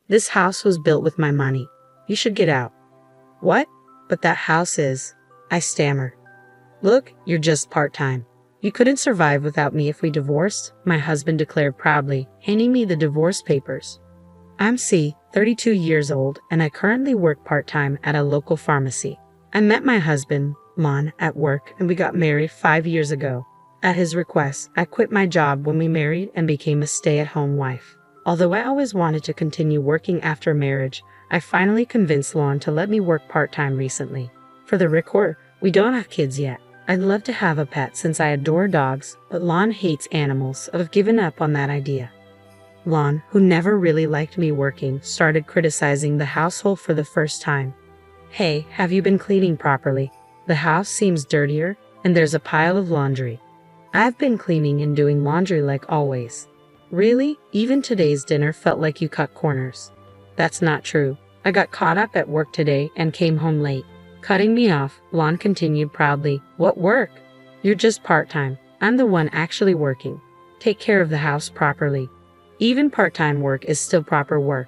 This house was built with my money. You should get out. What? But that house is. I stammered. Look, you're just part-time. You couldn't survive without me if we divorced, my husband declared proudly, handing me the divorce papers. I'm 32 years old, and I currently work part-time at a local pharmacy. I met my husband, Lon, at work, and we got married 5 years ago. At his request, I quit my job when we married and became a stay-at-home wife. Although I always wanted to continue working after marriage, I finally convinced Lon to let me work part-time recently. For the record, we don't have kids yet. I'd love to have a pet since I adore dogs, but Lon hates animals, so I've given up on that idea. Lon, who never really liked me working, started criticizing the household for the first time. Hey, have you been cleaning properly? The house seems dirtier, and there's a pile of laundry. I've been cleaning and doing laundry like always. Really? Even today's dinner felt like you cut corners. That's not true. I got caught up at work today and came home late. Cutting me off, Lon continued proudly. What work? You're just part-time. I'm the one actually working. Take care of the house properly. Even part-time work is still proper work.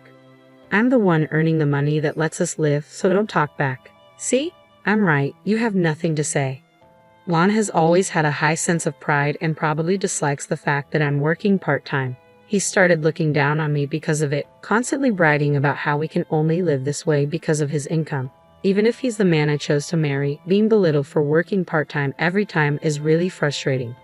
I'm the one earning the money that lets us live, so don't talk back. See? I'm right. You have nothing to say. Lon has always had a high sense of pride and probably dislikes the fact that I'm working part-time. He started looking down on me because of it, constantly bragging about how we can only live this way because of his income. Even if he's the man I chose to marry, being belittled for working part-time every time is really frustrating.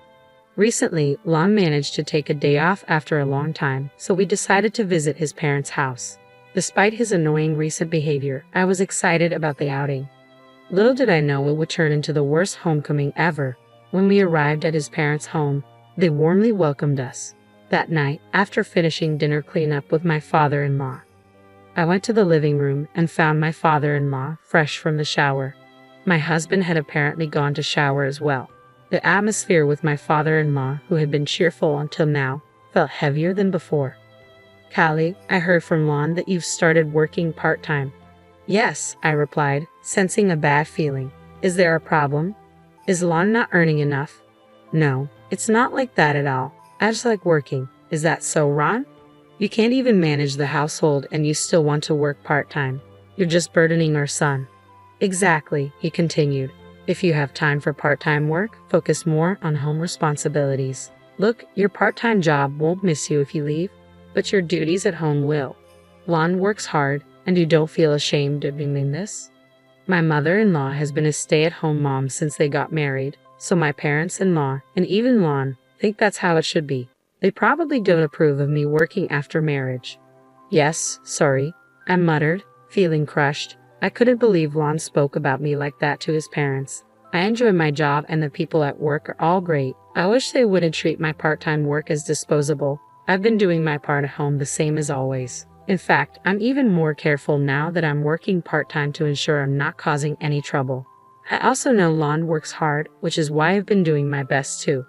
Recently, Lon managed to take a day off after a long time, so we decided to visit his parents' house. Despite his annoying recent behavior, I was excited about the outing. Little did I know it would turn into the worst homecoming ever. When we arrived at his parents' home, they warmly welcomed us. That night, after finishing dinner cleanup with my father-in-law, I went to the living room and found my father-in-law fresh from the shower. My husband had apparently gone to shower as well. The atmosphere with my father-in-law, who had been cheerful until now, felt heavier than before. Callie, I heard from Lon that you've started working part-time. Yes, I replied, sensing a bad feeling. Is there a problem? Is Lon not earning enough? No, it's not like that at all. I just like working. Is that so, Ron? You can't even manage the household and you still want to work part-time. You're just burdening our son. Exactly, he continued. If you have time for part-time work, focus more on home responsibilities. Look, your part-time job won't miss you if you leave, but your duties at home will. Lon works hard, and you don't feel ashamed of doing this? My mother-in-law has been a stay-at-home mom since they got married, so my parents-in-law, and even Lon, think that's how it should be. They probably don't approve of me working after marriage. Yes, sorry, I muttered, feeling crushed. I couldn't believe Lon spoke about me like that to his parents. I enjoy my job and the people at work are all great. I wish they wouldn't treat my part-time work as disposable. I've been doing my part at home the same as always. In fact, I'm even more careful now that I'm working part-time to ensure I'm not causing any trouble. I also know Lon works hard, which is why I've been doing my best too.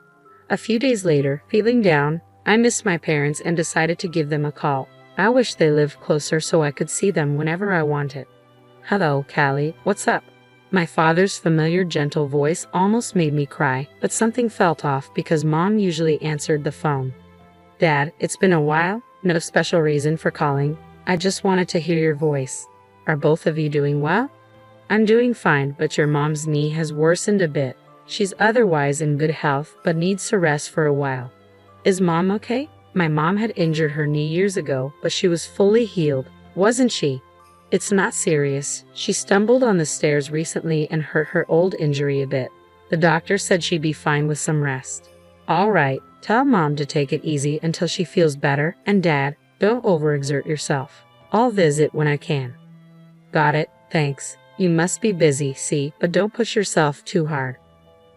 A few days later, feeling down, I missed my parents and decided to give them a call. I wish they lived closer so I could see them whenever I wanted. Hello, Callie, what's up? My father's familiar gentle voice almost made me cry, but something felt off because Mom usually answered the phone. Dad, it's been a while. No special reason for calling. I just wanted to hear your voice. Are both of you doing well? I'm doing fine, but your mom's knee has worsened a bit. She's otherwise in good health, but needs to rest for a while. Is Mom okay? My mom had injured her knee years ago, but she was fully healed, wasn't she? It's not serious. She stumbled on the stairs recently and hurt her old injury a bit. The doctor said she'd be fine with some rest. All right, tell Mom to take it easy until she feels better, and Dad, don't overexert yourself. I'll visit when I can. Got it, thanks. You must be busy, see, but don't push yourself too hard.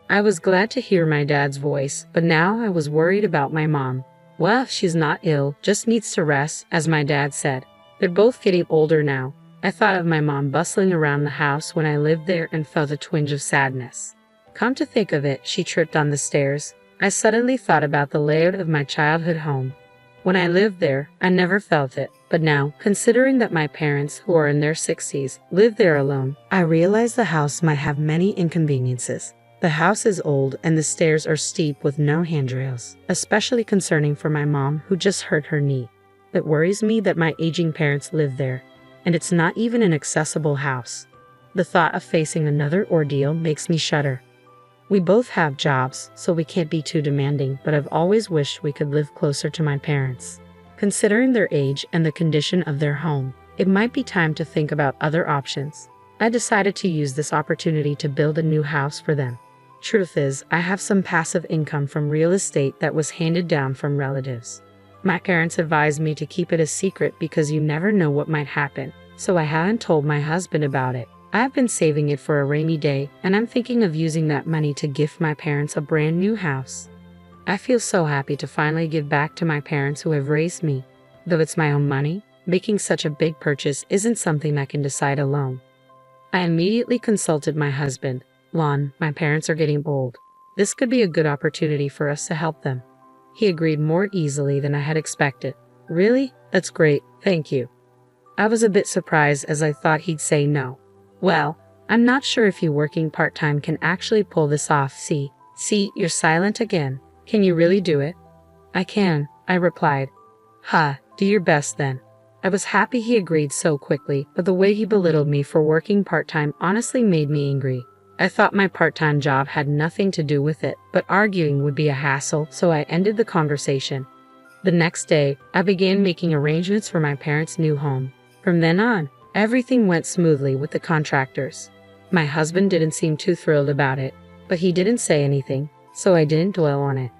I was glad to hear my dad's voice, but now I was worried about my mom. Well, she's not ill, just needs to rest, as my dad said. They're both getting older now. I thought of my mom bustling around the house when I lived there and felt a twinge of sadness. Come to think of it, she tripped on the stairs. I suddenly thought about the layout of my childhood home. When I lived there, I never felt it, but now, considering that my parents, who are in their 60s, live there alone, I realize the house might have many inconveniences. The house is old and the stairs are steep with no handrails, especially concerning for my mom who just hurt her knee. It worries me that my aging parents live there, and it's not even an accessible house. The thought of facing another ordeal makes me shudder. We both have jobs, so we can't be too demanding, but I've always wished we could live closer to my parents. Considering their age and the condition of their home, it might be time to think about other options. I decided to use this opportunity to build a new house for them. Truth is, I have some passive income from real estate that was handed down from relatives. My parents advised me to keep it a secret because you never know what might happen, so I haven't told my husband about it. I've been saving it for a rainy day, and I'm thinking of using that money to gift my parents a brand new house. I feel so happy to finally give back to my parents who have raised me. Though it's my own money, making such a big purchase isn't something I can decide alone. I immediately consulted my husband. Lon, my parents are getting old. This could be a good opportunity for us to help them. He agreed more easily than I had expected. Really? That's great, thank you. I was a bit surprised as I thought he'd say no. Well, I'm not sure if you working part-time can actually pull this off. See, you're silent again. Can you really do it? I can, I replied. Do your best then. I was happy he agreed so quickly, but the way he belittled me for working part-time honestly made me angry. I thought my part-time job had nothing to do with it, but arguing would be a hassle, so I ended the conversation. The next day, I began making arrangements for my parents' new home. From then on, everything went smoothly with the contractors. My husband didn't seem too thrilled about it, but he didn't say anything, so I didn't dwell on it.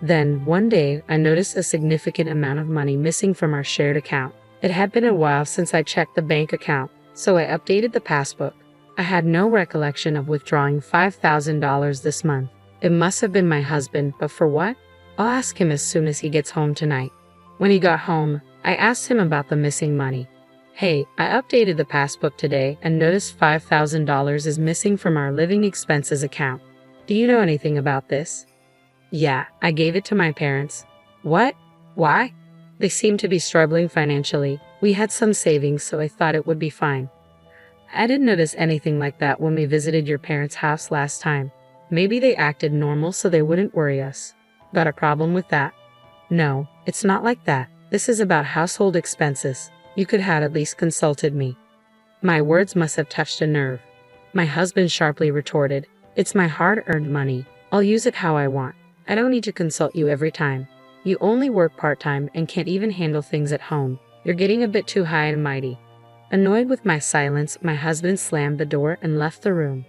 Then, one day, I noticed a significant amount of money missing from our shared account. It had been a while since I checked the bank account, so I updated the passbook. I had no recollection of withdrawing $5,000 this month. It must have been my husband, but for what? I'll ask him as soon as he gets home tonight. When he got home, I asked him about the missing money. Hey, I updated the passbook today and noticed $5,000 is missing from our living expenses account. Do you know anything about this? Yeah, I gave it to my parents. What? Why? They seem to be struggling financially. We had some savings, so I thought it would be fine. I didn't notice anything like that when we visited your parents' house last time. Maybe they acted normal so they wouldn't worry us. Got a problem with that? No, it's not like that. This is about household expenses. You could have at least consulted me. My words must have touched a nerve. My husband sharply retorted, It's my hard-earned money. I'll use it how I want. I don't need to consult you every time. You only work part-time and can't even handle things at home. You're getting a bit too high and mighty. Annoyed with my silence, my husband slammed the door and left the room.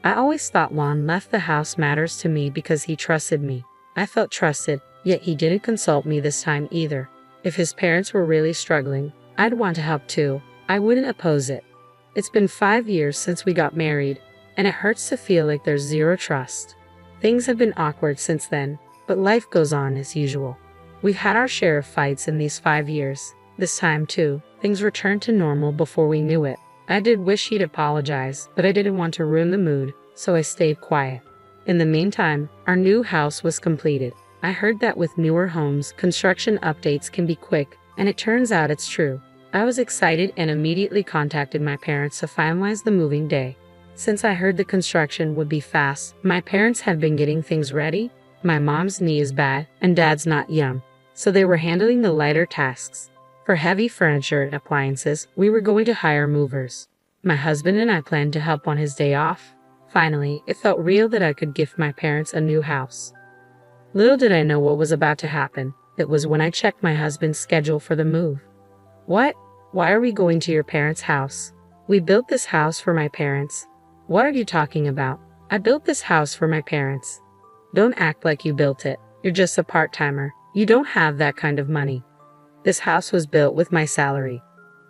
I always thought Lon left the house matters to me because he trusted me. I felt trusted, yet he didn't consult me this time either. If his parents were really struggling, I'd want to help too. I wouldn't oppose it. It's been 5 years since we got married, and it hurts to feel like there's zero trust. Things have been awkward since then, but life goes on as usual. We've had our share of fights in these 5 years. This time, too, things returned to normal before we knew it. I did wish he'd apologize, but I didn't want to ruin the mood, so I stayed quiet. In the meantime, our new house was completed. I heard that with newer homes, construction updates can be quick, and it turns out it's true. I was excited and immediately contacted my parents to finalize the moving day. Since I heard the construction would be fast, my parents had been getting things ready. My mom's knee is bad, and dad's not young, so they were handling the lighter tasks. For heavy furniture and appliances, we were going to hire movers. My husband and I planned to help on his day off. Finally, it felt real that I could gift my parents a new house. Little did I know what was about to happen. It was when I checked my husband's schedule for the move. What? Why are we going to your parents' house? We built this house for my parents. What are you talking about? I built this house for my parents. Don't act like you built it. You're just a part-timer. You don't have that kind of money. This house was built with my salary.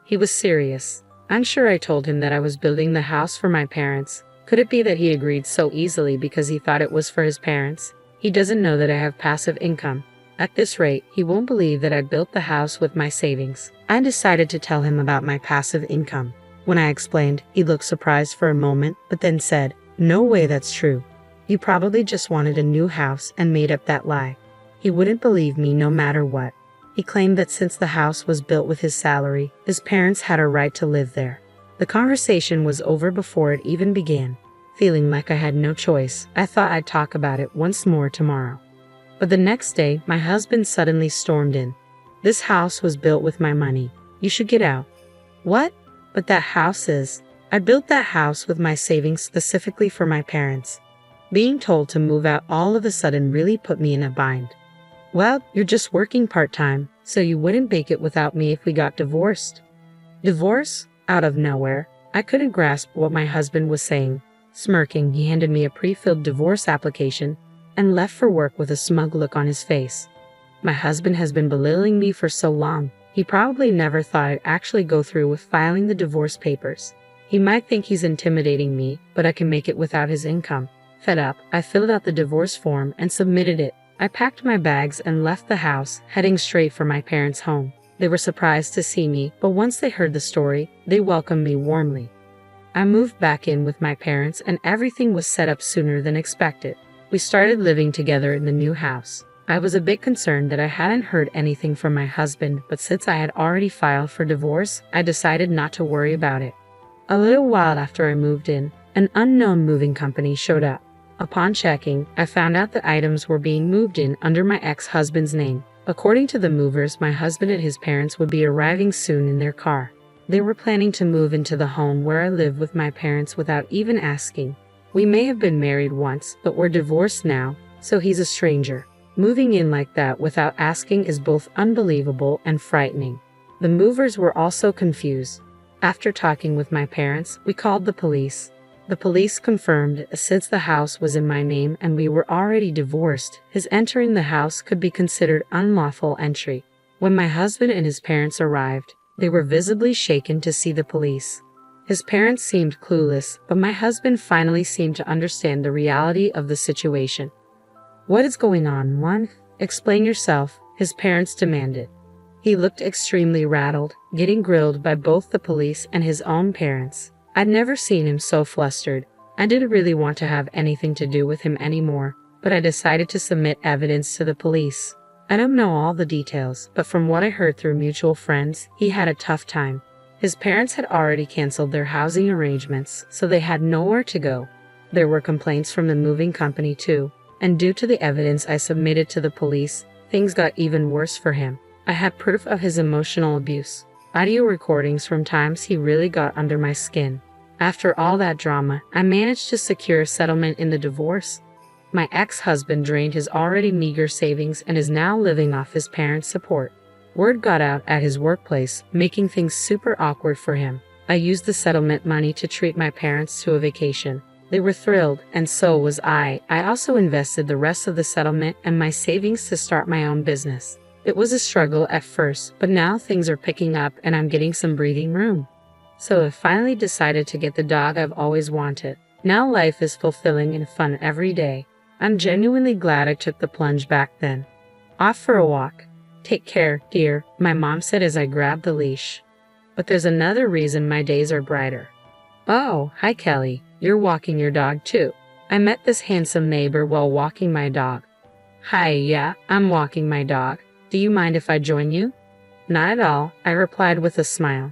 He was serious. I'm sure I told him that I was building the house for my parents. Could it be that he agreed so easily because he thought it was for his parents? He doesn't know that I have passive income. At this rate, he won't believe that I built the house with my savings. I decided to tell him about my passive income. When I explained, he looked surprised for a moment, but then said, No way that's true. You probably just wanted a new house and made up that lie. He wouldn't believe me no matter what. He claimed that since the house was built with his salary, his parents had a right to live there. The conversation was over before it even began. Feeling like I had no choice, I thought I'd talk about it once more tomorrow. But the next day, my husband suddenly stormed in. This house was built with my money. You should get out. What? But that house is. I built that house with my savings specifically for my parents. Being told to move out all of a sudden really put me in a bind. Well, you're just working part-time, so you wouldn't make it without me if we got divorced. Divorce? Out of nowhere. I couldn't grasp what my husband was saying. Smirking, he handed me a pre-filled divorce application and left for work with a smug look on his face. My husband has been belittling me for so long, he probably never thought I'd actually go through with filing the divorce papers. He might think he's intimidating me, but I can make it without his income. Fed up, I filled out the divorce form and submitted it. I packed my bags and left the house, heading straight for my parents' home. They were surprised to see me, but once they heard the story, they welcomed me warmly. I moved back in with my parents and everything was set up sooner than expected. We started living together in the new house. I was a bit concerned that I hadn't heard anything from my husband, but since I had already filed for divorce, I decided not to worry about it. A little while after I moved in, an unknown moving company showed up. Upon checking, I found out that items were being moved in under my ex-husband's name. According to the movers, my husband and his parents would be arriving soon in their car. They were planning to move into the home where I live with my parents without even asking. We may have been married once, but we're divorced now, so he's a stranger. Moving in like that without asking is both unbelievable and frightening. The movers were also confused. After talking with my parents, we called the police. The police confirmed that since the house was in my name and we were already divorced, his entering the house could be considered unlawful entry. When my husband and his parents arrived, they were visibly shaken to see the police. His parents seemed clueless, but my husband finally seemed to understand the reality of the situation. What is going on, Juan? Explain yourself, his parents demanded. He looked extremely rattled, getting grilled by both the police and his own parents. I'd never seen him so flustered. I didn't really want to have anything to do with him anymore, but I decided to submit evidence to the police. I don't know all the details, but from what I heard through mutual friends, he had a tough time. His parents had already canceled their housing arrangements, so they had nowhere to go. There were complaints from the moving company too, and due to the evidence I submitted to the police, things got even worse for him. I had proof of his emotional abuse, audio recordings from times he really got under my skin. After all that drama, I managed to secure a settlement in the divorce. My ex-husband drained his already meager savings and is now living off his parents' support. Word got out at his workplace, making things super awkward for him. I used the settlement money to treat my parents to a vacation. They were thrilled, and so was I. I also invested the rest of the settlement and my savings to start my own business. It was a struggle at first, but now things are picking up and I'm getting some breathing room. So I finally decided to get the dog I've always wanted. Now life is fulfilling and fun every day. I'm genuinely glad I took the plunge back then. Off for a walk. Take care, dear, my mom said as I grabbed the leash. But there's another reason my days are brighter. Oh, hi Kelly, you're walking your dog too. I met this handsome neighbor while walking my dog. Hi, yeah, I'm walking my dog. Do you mind if I join you? Not at all, I replied with a smile.